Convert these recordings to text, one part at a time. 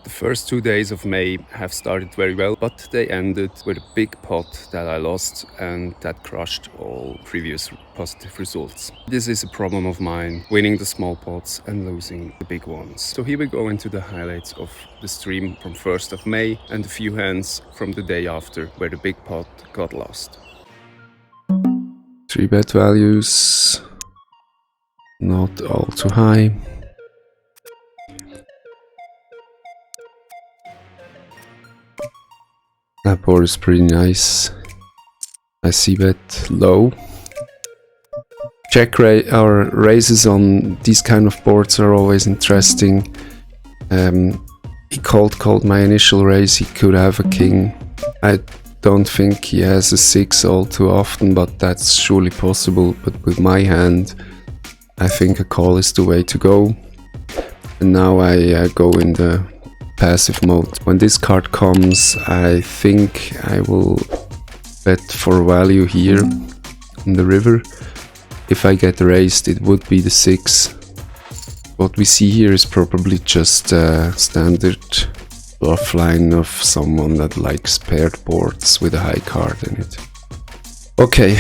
The first 2 days of May have started very well, but they ended with a big pot that I lost and that crushed all previous positive results. This is a problem of mine, winning the small pots and losing the big ones. So here we go into the highlights of the stream from 1st of May and a few hands from the day after where the big pot got lost. 3-bet values, not all too high. That board is pretty nice. I see bet low. Check or raises on these kind of boards are always interesting. He called my initial raise. He could have a king. I don't think he has a 6 all too often, but that's surely possible. But with my hand, I think a call is the way to go. And now I go in the passive mode. When this card comes, I think I will bet for value here in the river. If I get raised, it would be the 6. What we see here is probably just a standard bluff line of someone that likes paired boards with a high card in it. Okay,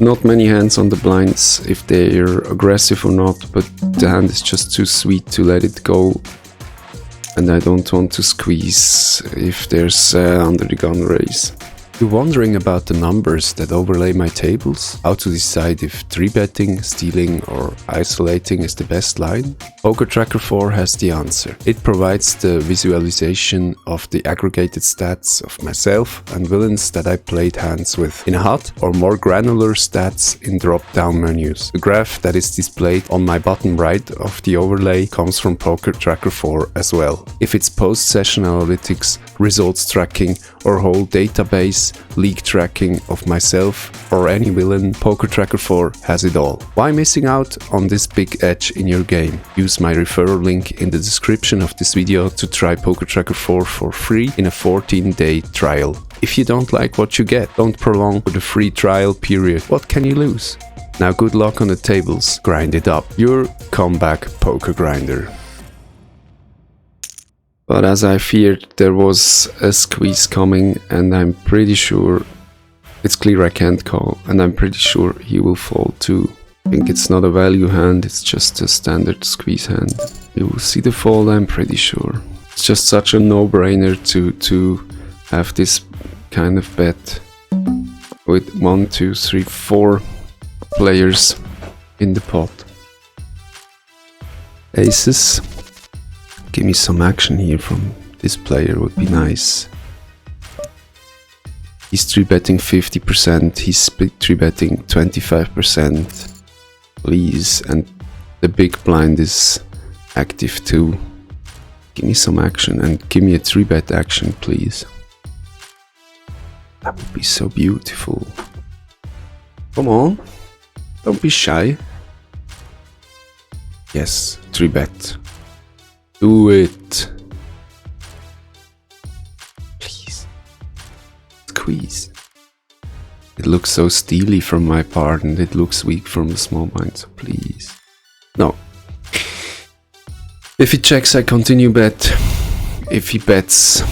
not many hands on the blinds if they're aggressive or not, but the hand is just too sweet to let it go. And I don't want to squeeze if there's under the gun raise. You're wondering about the numbers that overlay my tables? How to decide if 3-betting, stealing or isolating is the best line? Pokertracker 4 has the answer. It provides the visualization of the aggregated stats of myself and villains that I played hands with in a HUD, or more granular stats in drop-down menus. The graph that is displayed on my bottom right of the overlay comes from Pokertracker 4 as well. If it's post-session analytics, results tracking or whole database, league tracking of myself or any villain, Pokertracker 4 has it all. Why missing out on this big edge in your game? Use my referral link in the description of this video to try Pokertracker 4 for free in a 14-day trial. If you don't like what you get, don't prolong the free trial period. What can you lose? Now good luck on the tables, grind it up. Your Comeback-Pokergrinder. But as I feared, there was a squeeze coming, and I'm pretty sure it's clear I can't call, and I'm pretty sure he will fold too. I think it's not a value hand, it's just a standard squeeze hand. You will see the fold, I'm pretty sure. It's just such a no-brainer to have this kind of bet with 1, 2, 3, 4 players in the pot. Aces. Give me some action here from this player would be nice. He's 3-betting 50%, he's 3-betting 25%. Please, and the big blind is active too. Give me some action and give me a 3-bet action, please. That would be so beautiful. Come on, don't be shy. Yes, 3-bet. Do it. Please. Squeeze. It looks so steely from my part and it looks weak from the small blind, so please. No. If he checks, I continue bet. If he bets,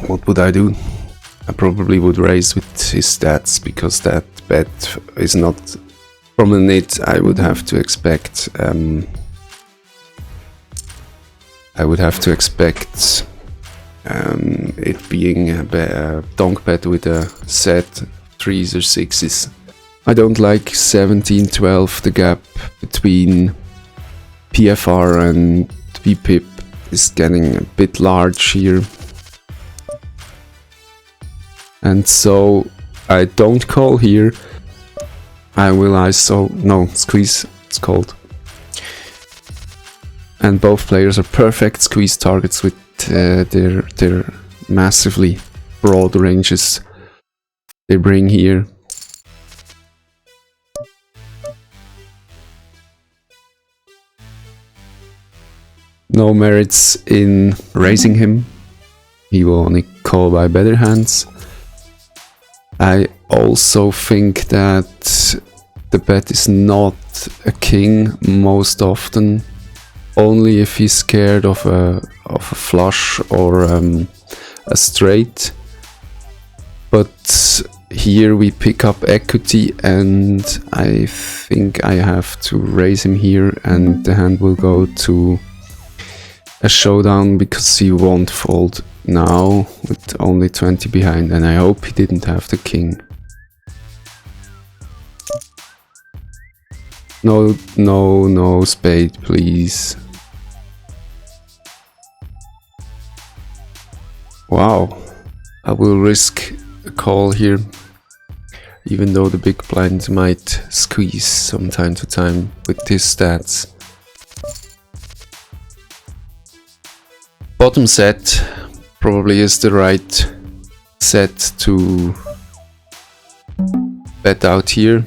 what would I do? I probably would raise with his stats, because that bet is not from the NIT. I would have to expect it being a donkbet with a set 3s or 6s. I don't like 17-12. The gap between PFR and VPIP is getting a bit large here. And so I don't call here. I will ISO, no, squeeze, it's called. And both players are perfect squeeze targets with their massively broad ranges they bring here. No merits in raising him. He will only call by better hands. I also think that the bet is not a king most often. only if he's scared of a flush or a straight. But here we pick up equity, and I think I have to raise him here, and the hand will go to a showdown because he won't fold now with only 20 behind, and I hope he didn't have the king. No, no, no spade, please. Wow, I will risk a call here, even though the big blind might squeeze from time to time with his stats. Bottom set probably is the right set to bet out here.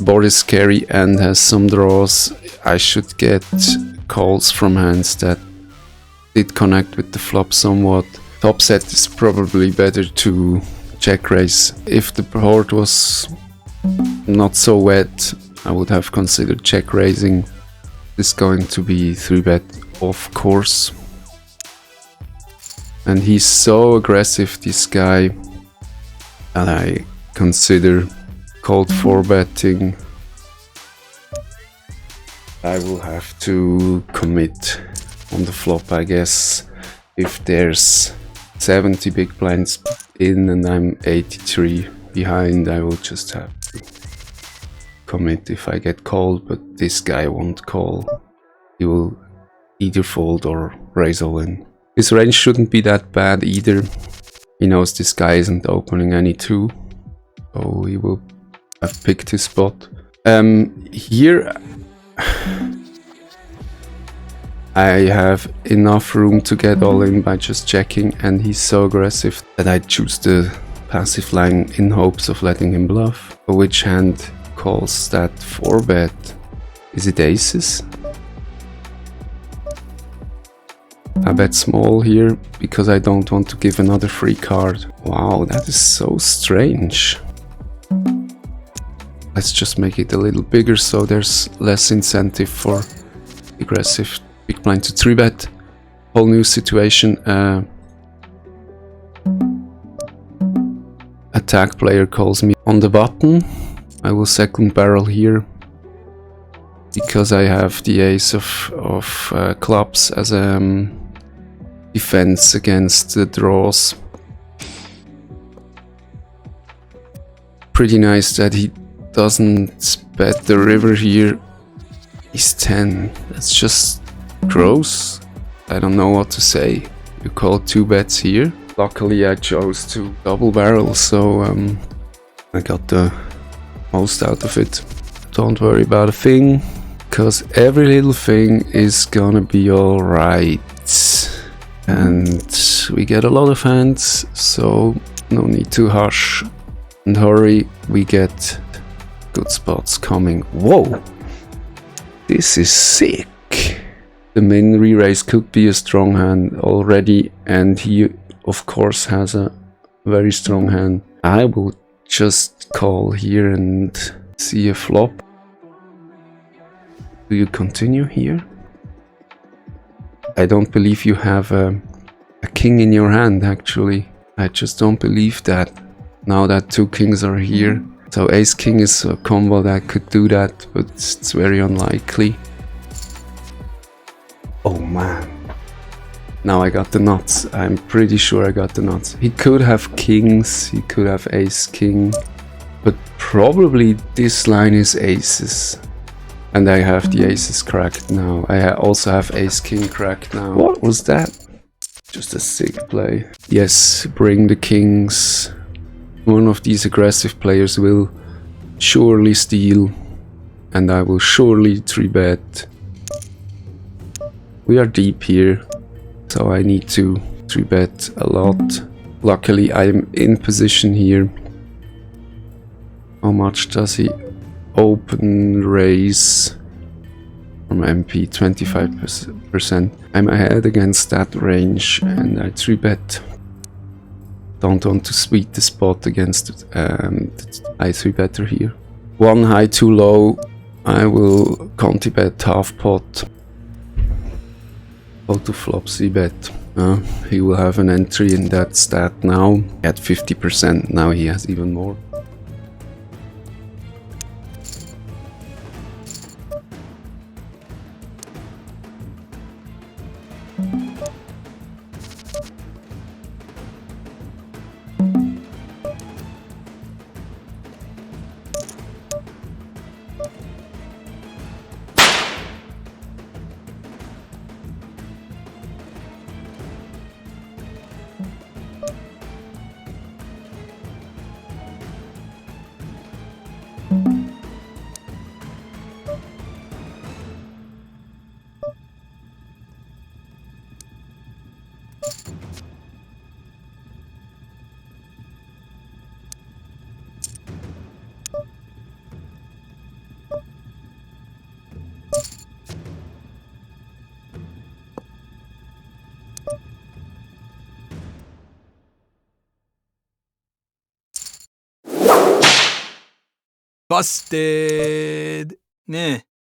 Board is scary and has some draws. I should get calls from hands that did connect with the flop somewhat. Top set is probably better to check raise. If the board was not so wet, I would have considered check raising. This is going to be 3-bet, of course. And he's so aggressive, this guy, that I consider cold 4-betting. I will have to commit on the flop, I guess. If there's 70 big blinds in and I'm 83 behind, I will just have to commit if I get called, but this guy won't call. He will either fold or raise all in. His range shouldn't be that bad either. He knows this guy isn't opening any 2, so he will have picked his spot. Here I have enough room to get all in by just checking, and he's so aggressive that I choose the passive line in hopes of letting him bluff. Which hand calls that 4-bet? Is it aces? I bet small here because I don't want to give another free card. Wow, that is so strange. Let's just make it a little bigger so there's less incentive for aggressive big blind to 3-bet. Whole new situation. Attack player calls me on the button. I will second barrel here because I have the ace of clubs as a defense against the draws. Pretty nice that he doesn't bet the river here. He's 10. That's just gross. I don't know what to say. You call 2 bets here. Luckily I chose to double barrel, so I got the most out of it. Don't worry about a thing, because every little thing is gonna be alright. And we get a lot of hands, so no need to hush and hurry. We get good spots coming. Whoa! This is sick! The min re-raise could be a strong hand already, and he of course has a very strong hand. I will just call here and see a flop. Do you continue here? I don't believe you have a king in your hand, actually. I just don't believe that, now that 2 kings are here. So ace king is a combo that could do that, but it's very unlikely. Oh man. Now I got the nuts. I'm pretty sure I got the nuts. He could have kings, he could have ace king, but probably this line is aces. And I have the aces cracked now. I also have ace king cracked now. What was that? Just a sick play. Yes, bring the kings. One of these aggressive players will surely steal, and I will surely 3-bet. We are deep here, so I need to 3-bet a lot. Luckily I'm in position here. How much does he open raise from MP? 25%. I'm ahead against that range, and I 3-bet. Don't want to sweep the spot against I 3-better here. 1 high, 2 low. I will conti-bet half pot. How to flop c-bet. He will have an entry in that stat now. At 50%, now he has even more. Busted! Ne.